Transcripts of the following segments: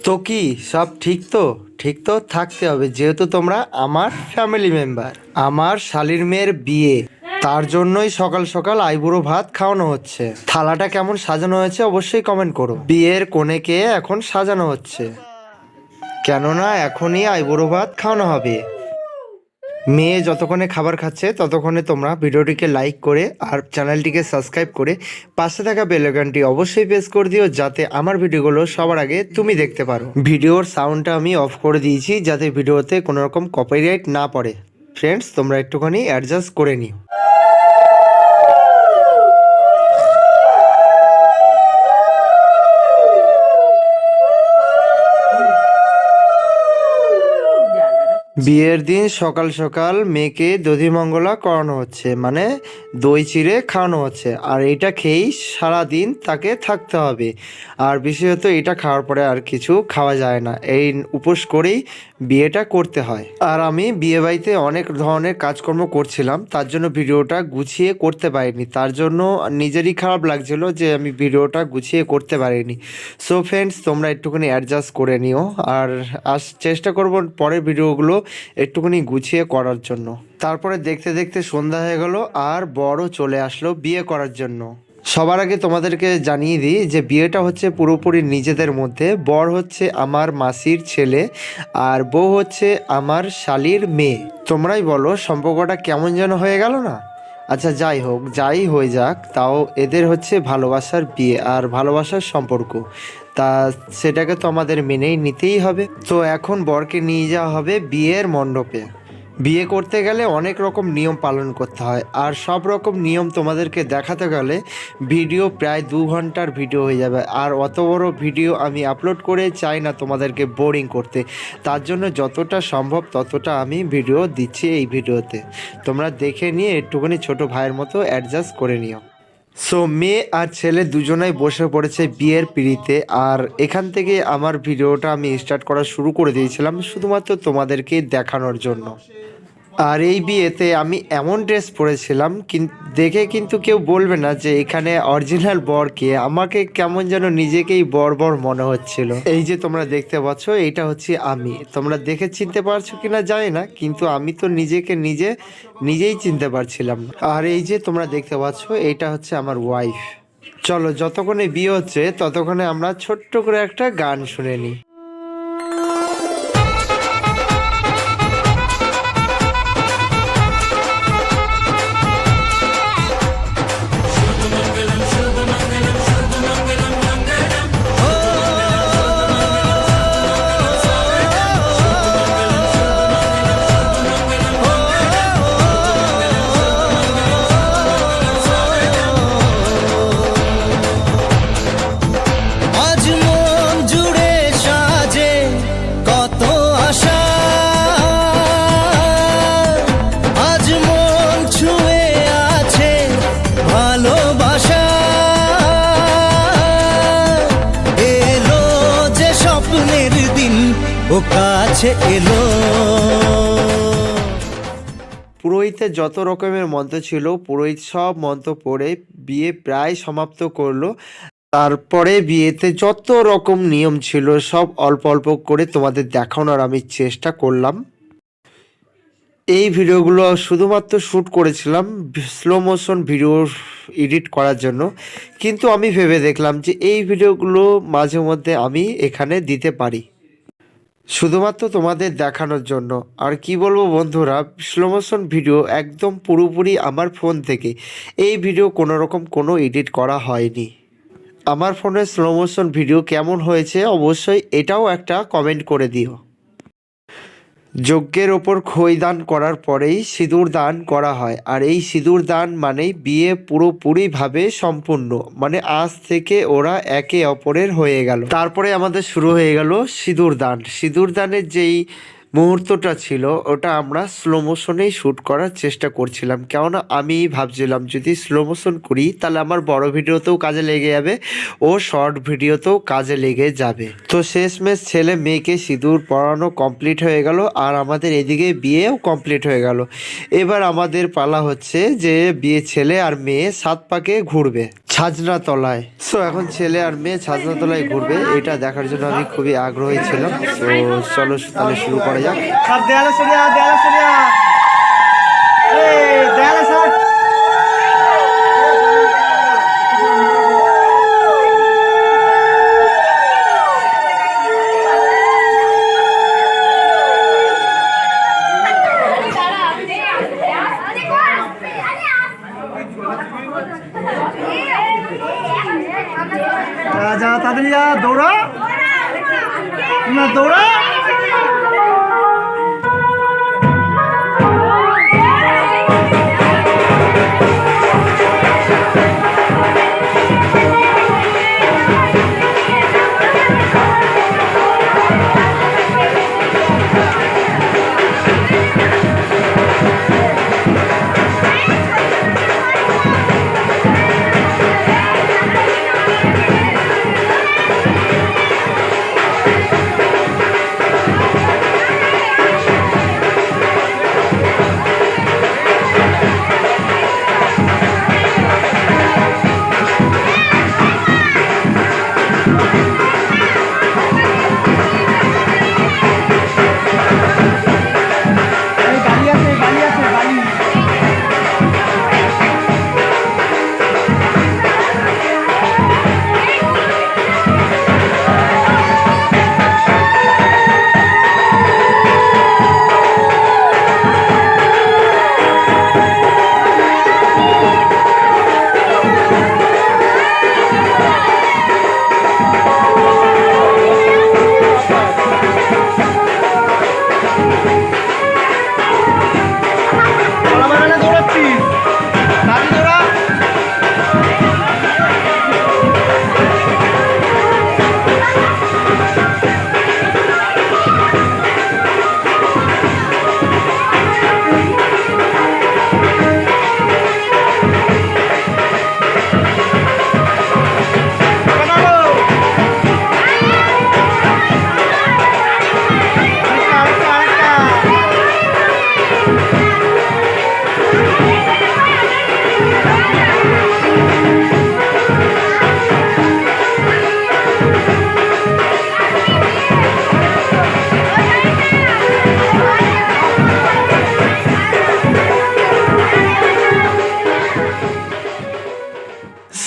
তো কি সব ঠিক তো? ঠিক তো থাকতে হবে, যেহেতু তোমরা আমার ফ্যামিলি মেম্বার। আমার শালির মেয়ের বিয়ে, তার জন্যই সকাল সকাল আইবুড়ো ভাত খাওয়ানো হচ্ছে। থালাটা কেমন সাজানো হয়েছে অবশ্যই কমেন্ট করো। বিয়ের কনেকে এখন সাজানো হচ্ছে, কেননা এখনই আইবুড়ো ভাত খাওয়ানো হবে। মেয়ে যতক্ষণে খাবার খাচ্ছে ততক্ষণে তোমরা ভিডিওটিকে লাইক করে আর চ্যানেলটিকে সাবস্ক্রাইব করে পাশে থাকা বেল আইকনটি অবশ্যই প্রেস করে দিও, যাতে আমার ভিডিওগুলো সবার আগে তুমি দেখতে পারো। ভিডিওর সাউন্ডটা আমি অফ করে দিয়েছি যাতে ভিডিওতে কোনো রকম কপিরাইট না পড়ে। ফ্রেন্ডস, তোমরা একটুখানি অ্যাডজাস্ট করে নিও। বিয়ের দিন সকাল সকাল মেয়েকে দধিমঙ্গলা করানো হচ্ছে, মানে দই চিড়ে খাওয়ানো হচ্ছে। আর এটা খেয়েই সারাদিন তাকে থাকতে হবে। আর বিশেষত এটা খাওয়ার পরে আর কিছু খাওয়া যায় না, এই উপোস করেই বিয়েটা করতে হয়। আর আমি বিয়ে বাড়িতে অনেক ধরনের কাজকর্ম করছিলাম, তার জন্য ভিডিওটা গুছিয়ে করতে পারিনি। তার জন্য নিজেরই খারাপ লাগছিল যে আমি ভিডিওটা গুছিয়ে করতে পারিনি। সো ফ্রেন্ডস, তোমরা একটুখানি অ্যাডজাস্ট করে নিও। আর চেষ্টা করব পরের ভিডিওগুলো একটুখানি গুছিয়ে করার জন্য। তারপরে দেখতে দেখতে সন্ধ্যা হয়ে গেল আর বরও চলে আসলো বিয়ে করার জন্য। সবার আগে তোমাদেরকে জানিয়ে দিই যে বিয়েটা হচ্ছে পুরোপুরি নিজেদের মধ্যে। বর হচ্ছে আমার মাসির ছেলে আর বউ হচ্ছে আমার শালির মেয়ে। তোমরাই বলো সম্পর্কটা কেমন যেন হয়ে গেল না? আচ্ছা, যাই হোক, যাই হয়ে যাক, তাও এদের হচ্ছে ভালোবাসার বিয়ে আর ভালোবাসার সম্পর্ক, তা সেটাকে তো আমাদের মেনেই নিতেই হবে। তো এখন বরকে নিয়ে যাওয়া হবে বিয়ের মণ্ডপে। বিয়ে করতে গেলে অনেক রকম নিয়ম পালন করতে হয়, আর সব রকম নিয়ম তোমাদেরকে দেখাতে গেলে ভিডিও প্রায় 2 ঘন্টার ভিডিও হয়ে যাবে। আর অত বড় ভিডিও আমি আপলোড করে চাই না তোমাদেরকে বোরিং করতে, তার জন্য যতটা সম্ভব ততটা আমি ভিডিও দিচ্ছি এই ভিডিওতে। তোমরা দেখে নিয়ে একটুখানি ছোট ভাইয়ের মতো অ্যাডজাস্ট করে নিও। সো মেয়ে আর ছেলে দুজনাই বসে পড়েছে বিয়ের পিঁড়িতে। আর এখান থেকে আমার ভিডিওটা আমি স্টার্ট করা শুরু করে দিয়েছিলাম শুধুমাত্র তোমাদেরকে দেখানোর জন্য। আর এই বিয়েতে আমি এমন ড্রেস পরেছিলাম দেখে কিন্তু কেউ বলবে না যে এখানে অরিজিনাল বর কে। আমাকে কেমন যেন নিজেকেই বর বর মনে হচ্ছিল। এই যে তোমরা দেখতে পাচ্ছ, এটা হচ্ছে আমি। তোমরা দেখে চিনতে পারছো কিনা জানি না, কিন্তু আমি তো নিজেকে নিজেই চিনতে পারছিলাম না। আর এই যে তোমরা দেখতে পাচ্ছ, এটা হচ্ছে আমার ওয়াইফ। চলো, যতক্ষণে বিয়ে হচ্ছে ততক্ষণে আমরা ছোট্ট করে একটা গান শুনে নিই। কাছে এলো। পুরোহিতের যত রকমের মন্ত্র ছিল পুরোহিত সব মন্ত্র পড়ে বিয়ে প্রায় সমাপ্ত করলো। তারপরে বিয়েতে যত রকম নিয়ম ছিল সব অল্প অল্প করে তোমাদের দেখানোর আমি চেষ্টা করলাম। এই ভিডিওগুলো শুধুমাত্র শ্যুট করেছিলাম স্লো মোশন ভিডিও এডিট করার জন্য, কিন্তু আমি ভেবে দেখলাম যে এই ভিডিওগুলো মাঝে মধ্যে আমি এখানে দিতে পারি শুধুমাত্র তোমাদের দেখানোর জন্য। আর কি বলবো বন্ধুরা, স্লো মোশন ভিডিও একদম পুরোপুরি আমার ফোন থেকে। এই ভিডিও কোনো এডিট করা হয়নি। আমার ফোনে স্লো মোশন ভিডিও কেমন হয়েছে অবশ্যই এটাও একটা কমেন্ট করে দিও। যজ্ঞের ওপর খই দান করার পরেই সিঁদুর দান করা হয়। আর এই সিঁদুর দান মানেই বিয়ে পুরোপুরিভাবে সম্পূর্ণ, মানে আজ থেকে ওরা একে অপরের হয়ে গেল। তারপরে আমাদের শুরু হয়ে গেল সিঁদুর দান। সিঁদুর দানের যেই মুহূর্তটা ছিল ওটা আমরা স্লো মোশনেই শ্যুট করার চেষ্টা করছিলাম, কেননা আমি ভাবছিলাম যদি স্লো মোশন করি তাহলে আমার বড় ভিডিওতেও কাজে লেগে যাবে ও শর্ট ভিডিওতেও কাজে লেগে যাবে। তো শেষমেশ ছেলে মেয়েকে সিঁদুর পরানো কমপ্লিট হয়ে গেল আর আমাদের এদিকে বিয়েও কমপ্লিট হয়ে গেল। এবার আমাদের পালা হচ্ছে যে বিয়ে ছেলে আর মেয়ে 7 পাকে ঘুরবে ছাজনা তলায়। সো এখন ছেলে আর মেয়ে ছাজনা তলায় ঘুরবে, এটা দেখার জন্য আমি খুবই আগ্রহী ছিলাম। তো চলো তাহলে শুরু করা যাক। সব দেয়ালে সরিয়া, দেয়ালে সরিয়া, এই দেয়ালে সর। যা তাড়াতাড়ি যা, দৌড়া না, দৌড়া।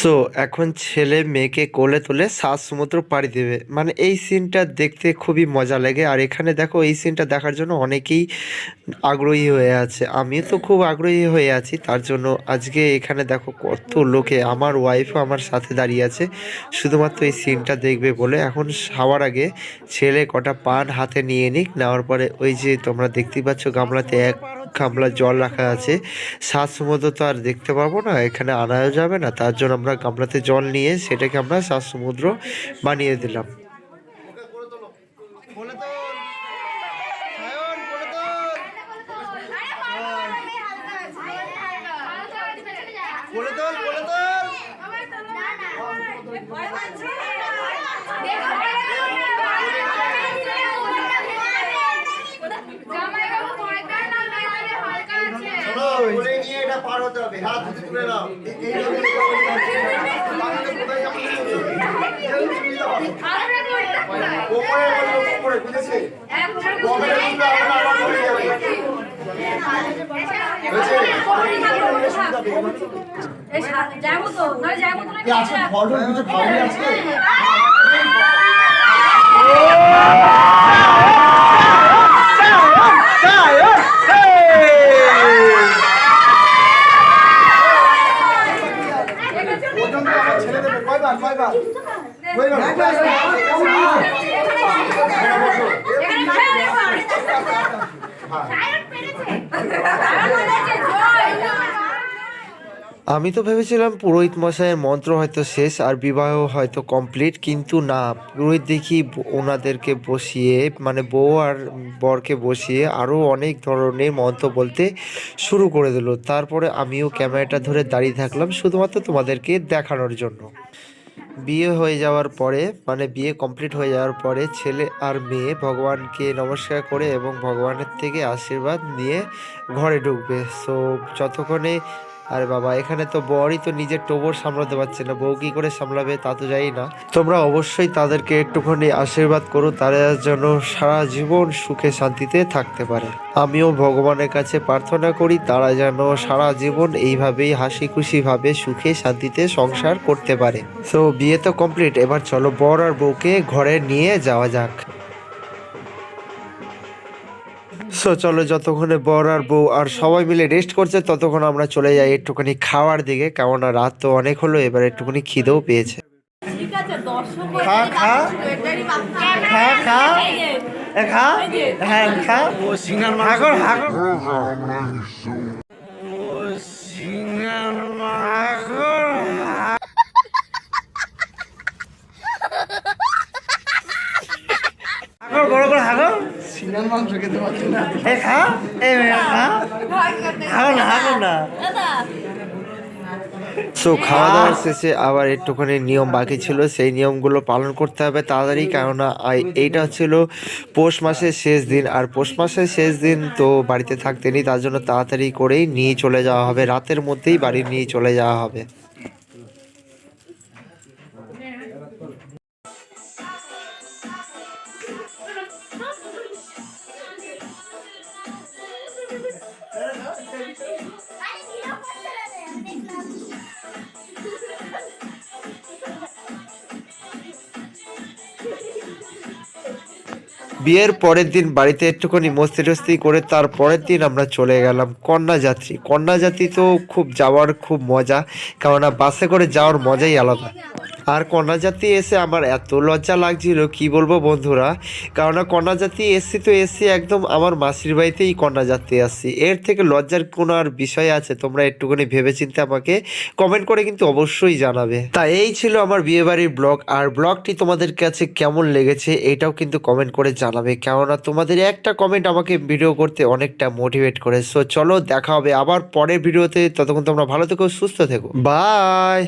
সো এখন ছেলে মেয়েকে কোলে তুলে সাত সমুদ্র পাড়ি দেবে, মানে এই সিনটা দেখতে খুবই মজা লাগে। আর এখানে দেখো এই সিনটা দেখার জন্য অনেকেই আগ্রহী হয়ে আছে, আমিও তো খুব আগ্রহী হয়ে আছি। তার জন্য আজকে এখানে দেখো কত লোকে, আমার ওয়াইফও আমার সাথে দাঁড়িয়ে আছে শুধুমাত্র এই সিনটা দেখবে বলে। এখন খাওয়ার আগে ছেলে কটা পান হাতে নিয়ে নিক, নেওয়ার পরে ওই যে তোমরা দেখতেই পাচ্ছ গামলাতে এক গামলা জল রাখা আছে। সাত সমুদ্র তো আর দেখতে পাবো না, এখানে আনাও যাবে না, তার জন্য আমরা গামলাতে জল নিয়ে সেটাকে আমরা সাত সমুদ্র বানিয়ে দিলাম। পার হতে হবে, হাত দুটো তুলে নাও। আমি তো ভেবেছিলাম পুরোহিত মশাইয়ের মন্ত্র হয়তো শেষ আর বিবাহ হয়তো কমপ্লিট, কিন্তু না, পুরোহিত দেখি ওনাদেরকে বসিয়ে মানে বউ আর বরকে বসিয়ে আরও অনেক ধরনের মন্ত্র বলতে শুরু করে দিল। তারপরে আমিও ক্যামেরাটা ধরে দাঁড়িয়ে থাকলাম শুধুমাত্র তোমাদেরকে দেখানোর জন্য। বিয়ে হয়ে যাওয়ার পরে মানে বিয়ে কমপ্লিট হয়ে যাওয়ার পরে ছেলে আর মেয়ে ভগবানকে নমস্কার করে এবং ভগবানের থেকে আশীর্বাদ নিয়ে ঘরে ঢুকবে। সো যতক্ষণে আরে বাবা, এখানে তো বরই তো নিজের টোবর সামলাতে পারছে না, বউ কী করে সামলাবে তা তো জানি না। তোমরা অবশ্যই তাদেরকে একটুখানি আশীর্বাদ করো, তারা যেন সারা জীবন সুখে শান্তিতে থাকতে পারে। আমিও ভগবানের কাছে প্রার্থনা করি তারা যেন সারা জীবন এইভাবেই হাসি খুশিভাবে সুখে শান্তিতে সংসার করতে পারে। সো বিয়ে তো কমপ্লিট, এবার চলো বর আর বউকে ঘরে নিয়ে যাওয়া যাক। সো চলো, যতক্ষণে বর আর বউ আর সবাই মিলে রেস্ট করছে ততক্ষণ আমরা চলে যাই একটুখানি খাওয়ার দিকে, কেননা রাত তো অনেক হলো, এবার একটুখানি খিদেও পেয়েছে। ঠিক আছে, দর্শক খা খা খা খা খা হ্যাঁ খা হাগর হাগর হাগর বড় করে হাগর সিনার মাংস খেতে পারছি না। এ খা এ খা হাগর না হাগর না। সো খাওয়া দাওয়ার শেষে আবার একটুখানি নিয়ম বাকি ছিল, সেই নিয়মগুলো পালন করতে হবে তাড়াতাড়ি, কেননা এইটা ছিল পৌষ মাসের শেষ দিন, আর পৌষ মাসের শেষ দিন তো বাড়িতে থাকতে নেই, তার জন্য তাড়াতাড়ি করেই নিয়ে চলে যাওয়া হবে, রাতের মধ্যেই বাড়ি নিয়ে চলে যাওয়া হবে। বিয়ের পরের দিন বাড়িতে একটুখানি মস্তি টস্তি করে তার পরের দিন আমরা চলে গেলাম কন্যাযাত্রী। কন্যাযাত্রী তো খুব যাওয়ার খুব মজা, কেননা বাসে করে যাওয়ার মজাই আলাদা। আর কন্যাযাত্রী এসে আমার এত লজ্জা লাগছিল কি বলবো বন্ধুরা, কেননা কন্যাযাত্রী এসছি একদম আমার মাসির বাড়িতেই কন্যাযাত্রী আসছি, এর থেকে লজ্জার কোনো আর বিষয় আছে? তোমরা একটুখানি ভেবেচিন্তে আমাকে কমেন্ট করে কিন্তু অবশ্যই জানাবে। তা এই ছিল আমার বিয়েবাড়ির ব্লগ, আর ব্লগটি তোমাদের কাছে কেমন লেগেছে এটাও কিন্তু কমেন্ট করে জানাবে, কেননা তোমাদের একটা কমেন্ট আমাকে ভিডিও করতে অনেকটা মোটিভেট করে। সো চলো, দেখা হবে আবার পরের ভিডিওতে, ততক্ষণ তোমরা ভালো থেকো, সুস্থ থেকো, বাই।